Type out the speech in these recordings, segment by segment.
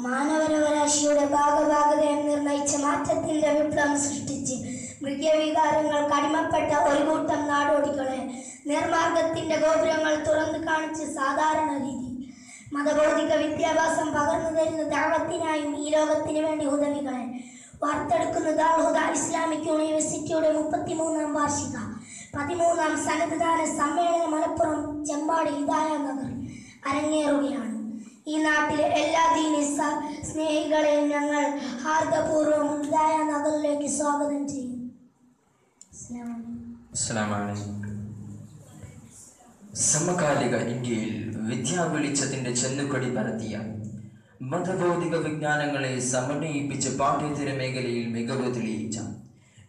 മാനവരാശിയുടെ ഭാഗഭാഗതയെ നിർണയിച്ച മാറ്റത്തിന്റെ വിപ്ലവം സൃഷ്ടിച്ച് മൃഗവികാരങ്ങൾക്ക് അടിമപ്പെട്ട ഒരു കൂട്ടം നാടോടികളെ നേർമാർഗത്തിന്റെ ഗോപുരങ്ങൾ തുറന്നു കാണിച്ച് സാധാരണ രീതി മതബൗദ്ധിക വിദ്യാഭ്യാസം പകർന്നു തരുന്ന ദഅവത്തിനായും ഈ ലോകത്തിന് വേണ്ടി ഉദവികളെ വാർത്തെടുക്കുന്ന ദാറുൽ ഇസ്ലാമിക് യൂണിവേഴ്സിറ്റിയുടെ 33ാം വാർഷിക 13ാം സന്നദ്ധദാന സമ്മേളനം മലപ്പുറം ചെമ്പാട് ഹിദായ നഗർ അരങ്ങേറുകയാണ്. ഈ നാട്ടിലെ എല്ലാ ദീനി സ്നേഹികളെയും ഞങ്ങൾ ഹാർദപൂർവ്വം ഹിദായ നഗറിലേക്ക് സ്വാഗതം ചെയ്യും. സമകാലിക ഇന്ത്യയിൽ വിദ്യാവെളിച്ചത്തിന്റെ ചെന്നുകൊടി പരത്തിയ മതബൗദ്ധിക വിജ്ഞാനങ്ങളെ സമന്വയിപ്പിച്ച് പാഠ്യേതര മേഖലയിൽ മികവ് തെളിയിച്ച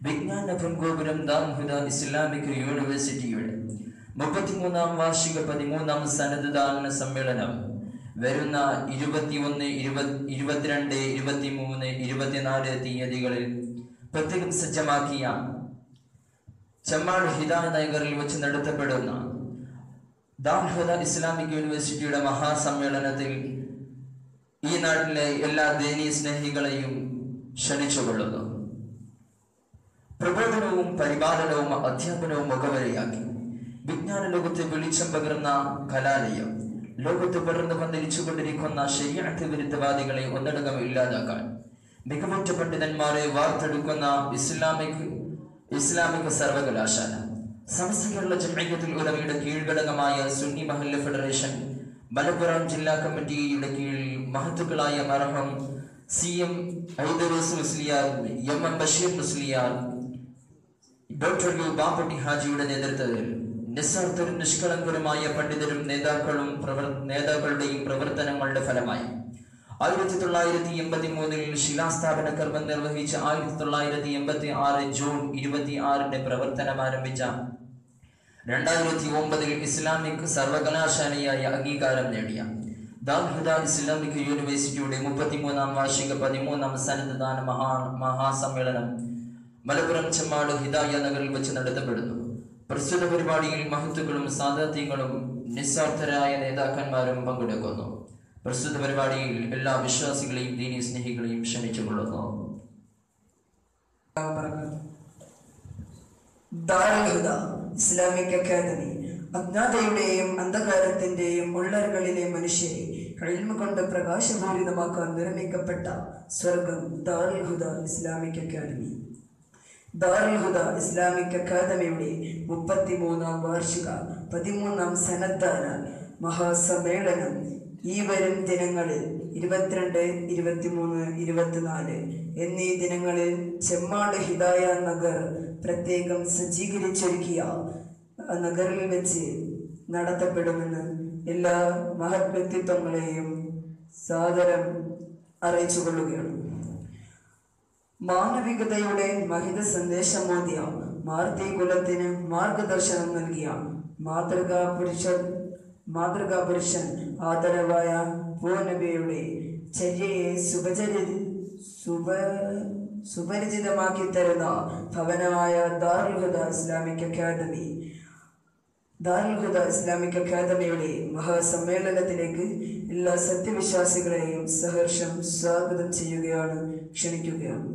വിജ്ഞാന പൊൻഗോപുരം ദാറുൽ ഹുദ ഇസ്ലാമിക് യൂണിവേഴ്സിറ്റിയുടെ 33ാം വാർഷിക 13ാം സന്നദ്ധദാന സമ്മേളനം വരുന്ന 21, 22, 23, 24 തീയതികളിൽ പ്രത്യേകം സജ്ജമാക്കിയ ചെമ്മാട് ഹിദായ നഗറിൽ വെച്ച് നടത്തപ്പെടുന്ന ദാറുൽ ഹുദ ഇസ്ലാമിക് യൂണിവേഴ്സിറ്റിയുടെ മഹാസമ്മേളനത്തിൽ ഈ നാട്ടിലെ എല്ലാ ദീനീ സ്നേഹികളെയും ക്ഷണിച്ചുകൊള്ളുന്നു. പ്രബോധനവും പരിപാലനവും അധ്യാപനവും മുഖവരയാക്കി വിജ്ഞാന ലോകത്തെ വെളിച്ചം പകർന്ന കലാലയം ലോകത്ത് പടർന്നു പന്തലിച്ചുകൊണ്ടിരിക്കുന്ന ശരീഅത്ത് വിരുദ്ധവാദികളെ ഒന്നടങ്കം ഇല്ലാതാക്കാൻ മികവുറ്റ പണ്ഡിതന്മാരെ വാർത്തെടുക്കുന്ന ഇസ്ലാമിക് സർവകലാശാല സമസ്ത കേരള ജംഇയ്യത്തുൽ ഉലമയുടെ കീഴ്ഘടകമായ സുന്നി മഹല്ല ഫെഡറേഷൻ മലപ്പുറം ജില്ലാ കമ്മിറ്റിയുടെ കീഴിൽ മഹത്തുക്കളായ മർഹം CM Aidarus Musliyar, MM Basheer Musliyar, doctor U Bappatti ഹാജിയുടെ നേതൃത്വത്തിൽ നിസ്വാർത്ഥരും നിഷ്കളങ്കരുമായ പണ്ഡിതരും നേതാക്കളുടെയും പ്രവർത്തനങ്ങളുടെ ഫലമായി 1983 ശിലാസ്ഥാപന കർമ്മം നിർവഹിച്ച 1986 ജൂൺ 26 പ്രവർത്തനം ആരംഭിച്ച 2009 ഇസ്ലാമിക് സർവകലാശാലയായ അംഗീകാരം നേടിയ ദാറുൽ ഹുദ ഇസ്ലാമിക് യൂണിവേഴ്സിറ്റിയുടെ 33ാം വാർഷിക 13ാം സന്നദ്ധദാന മഹാസമ്മേളനം മലപ്പുറം ചെമ്മാട് ഹിദായ നഗറിൽ വെച്ച് നടത്തപ്പെടുന്നു. പ്രസ്തുത പരിപാടിയിൽ മഹത്തുക്കളും സാദാത്യങ്ങളും നിസ്വാർത്ഥരായ നേതാക്കന്മാരും പങ്കെടുക്കുന്നു. പ്രസ്തുത പരിപാടിയിൽ എല്ലാ വിശ്വാസികളെയും ദീനീ സ്നേഹികളെയും ക്ഷണിച്ചുകൊള്ളുന്നു. ദാറുൽ ഹുദ ഇസ്ലാമിക് അക്കാദമി അജ്ഞാതയുടെയും അന്ധകാരത്തിന്റെയും ഉള്ളറുകളിലെ മനുഷ്യരെ ഇൽമ കൊണ്ട് പ്രകാശപൂരിതമാക്കാൻ നിർമ്മിക്കപ്പെട്ട സ്വർഗം ദാറുൽ ഹുദ ഇസ്ലാമിക് അക്കാദമി. ദാറുൽ ഹുദ ഇസ്ലാമിക് അക്കാദമിയുടെ 33ാം വാർഷിക 13ാം സന്നദ്ധദാന മഹാസമ്മേളനം ഈ വരും ദിനങ്ങളിൽ 22, 23, 24 എന്നീ ദിനങ്ങളിൽ ചെമ്മാട് ഹിദായ നഗർ പ്രത്യേകം സജ്ജീകരിച്ചൊരുക്കിയ നഗറിൽ വെച്ച് നടത്തപ്പെടുമെന്ന് എല്ലാ മഹത് വ്യക്തിത്വങ്ങളെയും സാദരം അറിയിച്ചു കൊള്ളുകയാണ്. മാനവികതയുടെ മഹിത സന്ദേശമോദിയ മാർത്തി കുലത്തിന് മാർഗദർശനം നൽകിയ മാതൃകാ പുരുഷൻ ആദരവായ പൂനബിയുടെ ചര്യയെ സുപരിചിതമാക്കി തരുന്ന ഭവനമായ ദാറുൽ ഹുദ ഇസ്ലാമിക് അക്കാദമി. ദാറുൽ ഹുദ ഇസ്ലാമിക് അക്കാദമിയുടെ മഹാസമ്മേളനത്തിലേക്ക് എല്ലാ സത്യവിശ്വാസികളെയും സഹർഷം സ്വാഗതം ചെയ്യുകയാണ്, ക്ഷണിക്കുകയാണ്.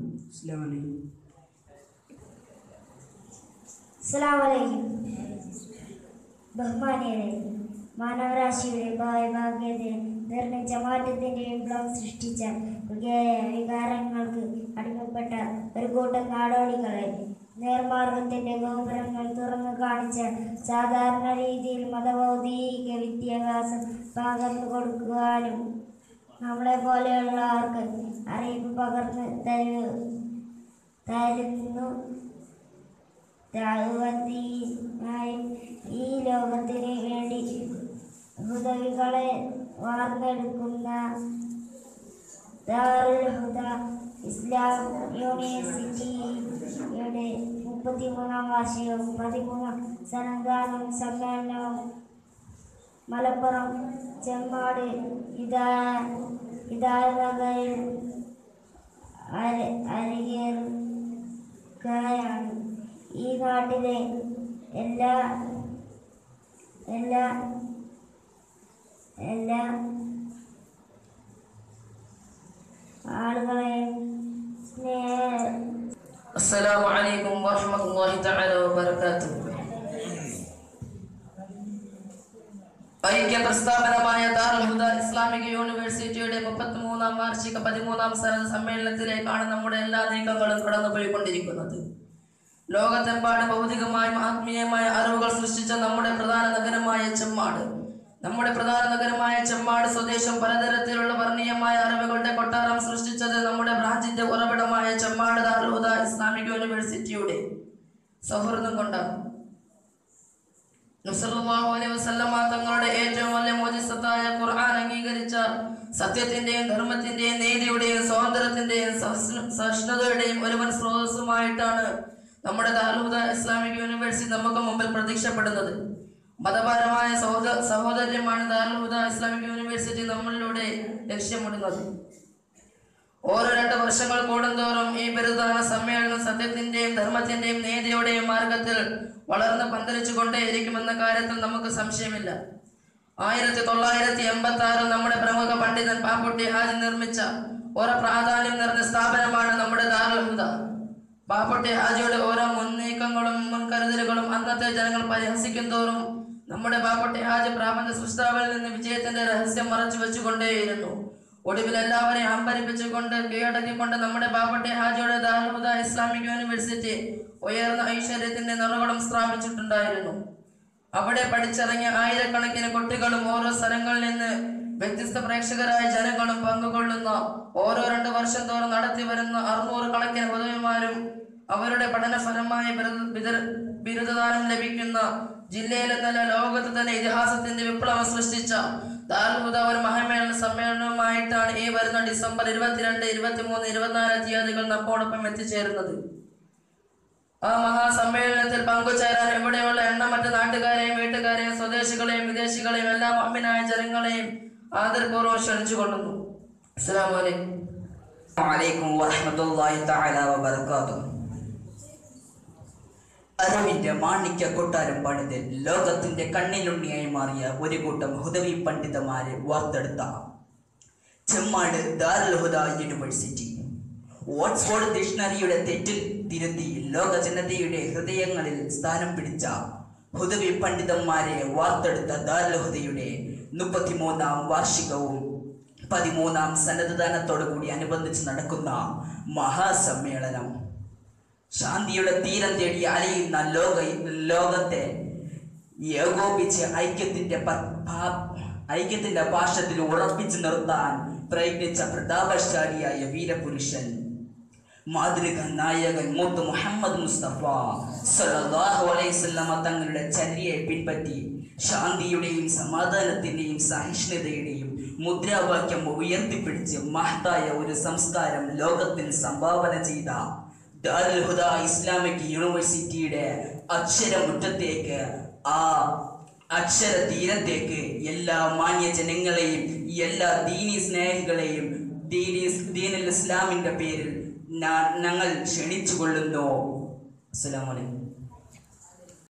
ബഹുമാനിയരെ, മാനവരാശിയുടെ ഭാഗ്യത്തെ നിർണയിച്ച മാറ്റത്തിന്റെയും വിപ്ലവം സൃഷ്ടിച്ച വികാരങ്ങൾക്ക് അടിമപ്പെട്ട ഒരു കൂട്ടം നാടോടികളെ നേർമാർഗത്തിന്റെ ഗോപുരങ്ങൾ തുറന്നു കാണിച്ച സാധാരണ രീതിയിൽ മതബൗദ്ധിക വിദ്യാഭ്യാസം പകർന്നു കൊടുക്കുവാനും നമ്മളെ പോലെയുള്ളവർക്ക് അറിയിപ്പ് പകർന്നു തരുന്നു. ഈ ലോകത്തിന് വേണ്ടി ഹുദവികളെ വാർത്തെടുക്കുന്ന ദാറുൽ ഹുദ ഇസ്ലാം യൂണിവേഴ്സിറ്റിയുടെ 33ാം വാർഷികവും 13ാം സന്നദ്ധദാന സമ്മേളനവും മലപ്പുറം ചെമ്മാട് ഹിദായ നഗറിൽ അരങ്ങേറുകയാണ്. ഈ നാട്ടിലെ എല്ലാ എല്ലാ എല്ലാ ഐക്യ പ്രസ്ഥാപനമായ ദാറുൽ ഹുദ ഇസ്ലാമിക് യൂണിവേഴ്സിറ്റിയുടെ 33-ാം വാർഷിക 13-ാം സനത് സമ്മേളനത്തിലേക്കാണ് നമ്മുടെ എല്ലാ നീക്കങ്ങളും കടന്നുപോയിക്കൊണ്ടിരിക്കുന്നത്. ലോകത്തെമ്പാട് ഭൗതികമായും ആത്മീയമായ അറിവുകൾ സൃഷ്ടിച്ച നമ്മുടെ പ്രധാന നഗരമായ ചെമ്മാട് സ്വദേശം പലതരത്തിലുള്ള വർണ്ണീയമായ അറിവുകളുടെ കൊട്ടാരം സൃഷ്ടിച്ചത് നമ്മുടെ ബ്രാഞ്ചിന്റെ ഉറവിടമായ ചെമ്മാട് ദാറുൽ ഹുദ ഇസ്ലാമിക് യൂണിവേഴ്സിറ്റിയുടെ സൗഹൃദം കൊണ്ടാണ്. സല്ലല്ലാഹു അലൈഹി വസല്ലം തങ്ങളുടെ ഏറ്റവും വലിയ മോചിസത്തായ ഖുർആൻ അംഗീകരിച്ച സത്യത്തിന്റെയും ധർമ്മത്തിന്റെയും നീതിയുടെയും സ്വാതന്ത്ര്യത്തിന്റെയും സഹിഷ്ണുതയുടെയും ഒരുവൻ സ്രോതസ്സുമായിട്ടാണ് നമ്മുടെ ദാറുൽ ഹുദ ഇസ്ലാമിക് യൂണിവേഴ്സിറ്റി നമുക്ക് മുമ്പിൽ പ്രത്യക്ഷപ്പെടുന്നത്. മതപരമായ സഹോദര്യമാണ് ദാറുൽ ഹുദ ഇസ്ലാമിക് യൂണിവേഴ്സിറ്റി നമ്മളിലൂടെ ലക്ഷ്യമിടുന്നത്. ഓരോ 2 വർഷങ്ങൾ കൂടുന്തോറും ഈ ബിരുദദാന സമ്മേളനം സത്യത്തിന്റെയും ധർമ്മത്തിന്റെയും നീതിയുടെയും മാർഗത്തിൽ വളർന്ന് പന്തലിച്ചു കൊണ്ടേയിരിക്കുമെന്ന കാര്യത്തിൽ നമുക്ക് സംശയമില്ല. 1986 നമ്മുടെ പ്രമുഖ പണ്ഡിതൻ പാപ്പുട്ടി ഹാജി നിർമ്മിച്ച ഒരു പ്രാധാന്യം നിറഞ്ഞ സ്ഥാപനമാണ് നമ്മുടെ ദാറുൽ ഹുദ. പാപ്പുട്ടി ഹാജിയുടെ ഓരോ മുൻനീക്കങ്ങളും മുൻകരുതലുകളും അന്നത്തെ ജനങ്ങൾ പരിഹസിക്കും തോറും നമ്മുടെ പാപ്പുട്ടി ഹാജി പ്രാപഞ്ച സൃഷ്ടാവിൽ നിന്ന് വിജയത്തിന്റെ രഹസ്യം മറച്ചു വെച്ചുകൊണ്ടേയിരുന്നു. ഒടുവിൽ എല്ലാവരെയും അമ്പരിപ്പിച്ചുകൊണ്ട് കീഴടക്കിക്കൊണ്ട് നമ്മുടെ പാപ്പുട്ടി ഹാജിയുടെ ദാറുൽ ഹുദ ഇസ്ലാമിക് യൂണിവേഴ്സിറ്റി ഉയർന്ന ഐശ്വര്യത്തിന്റെ നിറകുടം സ്ഥാപിച്ചിട്ടുണ്ടായിരുന്നു. അവിടെ പഠിച്ചിറങ്ങിയ ആയിരക്കണക്കിന് കുട്ടികളും ഓരോ സ്ഥലങ്ങളിൽ നിന്ന് വ്യത്യസ്ത പ്രേക്ഷകരായ ജനങ്ങളും പങ്കുകൊള്ളുന്ന ഓരോ 2 വർഷം തോറും നടത്തി വരുന്ന 600 കണക്കിന് ഉദവിമാരും അവരുടെ പഠനഫലമായ ബിരുദദാനം ലഭിക്കുന്ന ജില്ലയിലെ നല്ല ലോകത്ത് തന്നെ ഇതിഹാസത്തിന്റെ വിപ്ലവം സൃഷ്ടിച്ച ദാറുൽ ഹുദ ഒരു മഹാമേളന സമ്മേളനവുമായിട്ടാണ് ഈ വരുന്ന ഡിസംബർ 22, 23, 24 തീയതികൾ നമ്മോടൊപ്പം എത്തിച്ചേരുന്നത്. ആ മഹാസമ്മേളനത്തിൽ പങ്കുചേരാൻ ഇവിടെയുള്ള എണ്ണമറ്റ നാട്ടുകാരെയും വീട്ടുകാരെയും സ്വദേശികളെയും വിദേശികളെയും എല്ലാ മുഅ്മിനായ ജനങ്ങളെയും ആദരപൂർവ്വം ക്ഷണിച്ചുകൊള്ളുന്നു. അസ്സലാമു അലൈക്കും വറഹ്മത്തുള്ളാഹി തആല വബറകാതുഹു. അറിവിന്റെ മാണിക്യ കൊട്ടാരം പണിത് ലോകത്തിന്റെ കണ്ണിലുണ്ണിയായി മാറിയ ഒരു കൂട്ടം ഹുദവി പണ്ഡിതന്മാരെ വാർത്തെടുത്ത ചെമ്മാട് ദാറുൽ ഹുദ യൂണിവേഴ്സിറ്റി ഓക്സ്ഫോർഡ് ഡിക്ഷണറിയുടെ തെറ്റിൽ തിരുത്തി ലോക ജനതയുടെ ഹൃദയങ്ങളിൽ സ്ഥാനം പിടിച്ച ഹുദവി പണ്ഡിതന്മാരെ വാർത്തെടുത്ത ദാറുൽ ഹുദയുടെ 33-ാം വാർഷികവും 13-ാം സന്നദ്ധദാനത്തോടു കൂടി അനുബന്ധിച്ച് നടക്കുന്ന മഹാസമ്മേളനം ശാന്തിയുടെ തീരം തേടി അലയുന്ന ലോകത്തെ ഏകോപിച്ച് ഐക്യത്തിന്റെ പാശത്തിൽ ഉറപ്പിച്ചു നിർത്താൻ പ്രയത്നിച്ച പ്രതാപശാലിയായ വീരപുരുഷൻ മാതൃക നായകൻ മുത്ത് മുഹമ്മദ് മുസ്തഫ സല്ലല്ലാഹു അലൈഹി വസല്ലം തങ്ങളുടെ ചര്യയെ പിൻപറ്റി ശാന്തിയുടെയും സമാധാനത്തിന്റെയും സഹിഷ്ണുതയുടെയും മുദ്രാവാക്യം ഉയർത്തിപ്പിടിച്ച് മഹത്തായ ഒരു സംസ്കാരം ലോകത്തിന് സംഭാവന ചെയ്ത ദാറുൽ ഹുദ ഇസ്ലാമിക് യൂണിവേഴ്സിറ്റിയുടെ അക്ഷരമുറ്റത്തേക്ക്, ആ അക്ഷര തീരത്തേക്ക് എല്ലാ മാന്യ ജനങ്ങളെയും എല്ലാ ദീനി സ്നേഹികളെയും ദീനുൽ ഇസ്ലാമിന്റെ പേരിൽ ഞങ്ങൾ ക്ഷണിച്ചു കൊള്ളുന്നു. അസ്സലാമു അലൈക്കും.